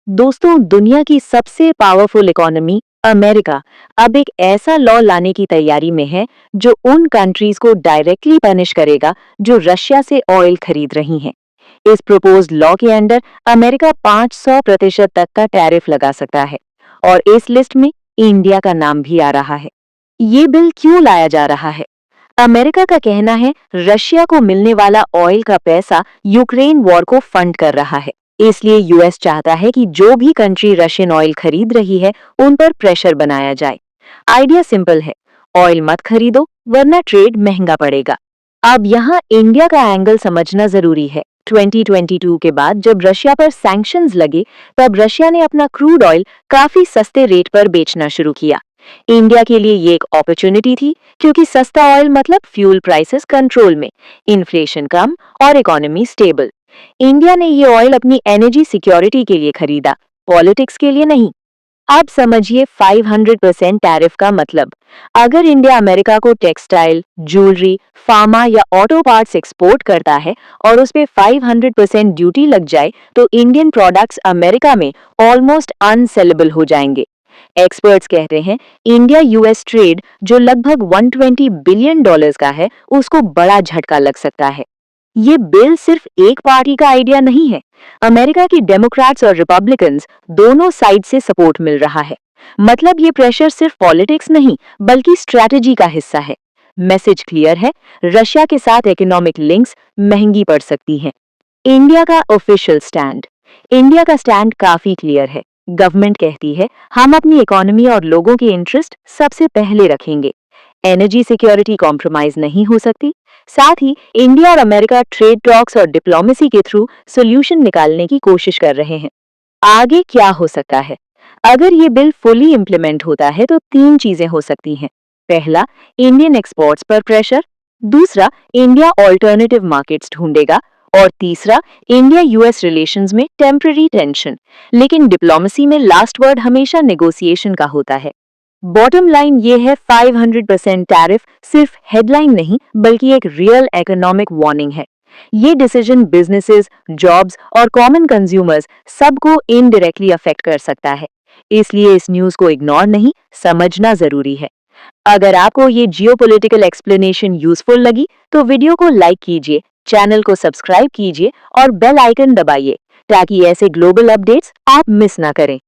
दोस्तों, दुनिया की सबसे पावरफुल इकोनॉमी अमेरिका अब एक ऐसा लॉ लाने की तैयारी में है जो उन कंट्रीज को डायरेक्टली पनिश करेगा जो रशिया से ऑयल खरीद रही हैं। इस प्रपोज्ड लॉ के अंडर अमेरिका 500% तक का टैरिफ लगा सकता है और इस लिस्ट में इंडिया का नाम भी आ रहा है। ये बिल क्यों लाया जा रहा है? अमेरिका का कहना है रशिया को मिलने वाला ऑयल का पैसा यूक्रेन वॉर को फंड कर रहा है। इसलिए यूएस चाहता है कि जो भी कंट्री रशियन ऑयल खरीद रही है उन पर प्रेशर बनाया जाए। आइडिया सिंपल है, ऑयल मत खरीदो वरना ट्रेड महंगा पड़ेगा। अब यहाँ इंडिया का एंगल समझना जरूरी है। 2022 के बाद जब रशिया पर सैंक्शंस लगे तब रशिया ने अपना क्रूड ऑयल काफी सस्ते रेट पर बेचना शुरू किया। इंडिया के लिए ये एक अपॉर्चुनिटी थी क्योंकि सस्ता ऑयल मतलब फ्यूल प्राइसेस कंट्रोल में, इन्फ्लेशन कम और इकोनॉमी स्टेबल। इंडिया ने ये ऑयल अपनी एनर्जी सिक्योरिटी के लिए खरीदा, पॉलिटिक्स के लिए नहीं। अब समझिए 500% टैरिफ का मतलब। अगर इंडिया अमेरिका को टेक्सटाइल, ज्वेलरी, फार्मा या ऑटो पार्ट्स एक्सपोर्ट करता है और उस पे 500% ड्यूटी लग जाए तो इंडियन प्रोडक्ट्स अमेरिका में ऑलमोस्ट अनसेलेबल हो जाएंगे। एक्सपर्ट्स कहते हैं इंडिया यूएस ट्रेड जो लगभग 120 बिलियन डॉलर्स का है उसको बड़ा झटका लग सकता है। ये बिल सिर्फ एक पार्टी का आइडिया नहीं है। अमेरिका की डेमोक्रेट्स और रिपब्लिकन्स दोनों साइड से सपोर्ट मिल रहा है। मतलब ये प्रेशर सिर्फ पॉलिटिक्स नहीं बल्कि स्ट्रैटेजी का हिस्सा है। मैसेज क्लियर है, रशिया के साथ इकोनॉमिक लिंक्स महंगी पड़ सकती हैं। इंडिया का ऑफिशियल स्टैंड। इंडिया का स्टैंड काफी क्लियर है। गवर्नमेंट कहती है हम अपनी इकोनॉमी और लोगों के इंटरेस्ट सबसे पहले रखेंगे। एनर्जी सिक्योरिटी कॉम्प्रोमाइज नहीं हो सकती। साथ ही इंडिया और अमेरिका ट्रेड टॉक्स और डिप्लोमेसी के थ्रू सॉल्यूशन निकालने की कोशिश कर रहे हैं। आगे क्या हो सकता है? अगर ये बिल फुली इम्प्लीमेंट होता है तो तीन चीजें हो सकती हैं। पहला, इंडियन एक्सपोर्ट्स पर प्रेशर। दूसरा, इंडिया ऑल्टरनेटिव मार्केट्स ढूंढेगा। और तीसरा, इंडिया यूएस रिलेशंस में टेम्पररी टेंशन। लेकिन डिप्लोमेसी में लास्ट वर्ड हमेशा नेगोशिएशन का होता है। बॉटम लाइन ये है, 500% टैरिफ सिर्फ हेडलाइन नहीं बल्कि एक रियल इकोनॉमिक वार्निंग है। ये डिसीजन बिजनेसेस, जॉब्स और कॉमन कंज्यूमर्स सबको इनडायरेक्टली अफेक्ट कर सकता है। इसलिए इस न्यूज को इग्नोर नहीं, समझना जरूरी है। अगर आपको ये जियोपॉलिटिकल एक्सप्लेनेशन यूजफुल लगी तो वीडियो को लाइक कीजिए, चैनल को सब्सक्राइब कीजिए और बेल आइकन दबाइए ताकि ऐसे ग्लोबल अपडेट्स आप मिस ना करें।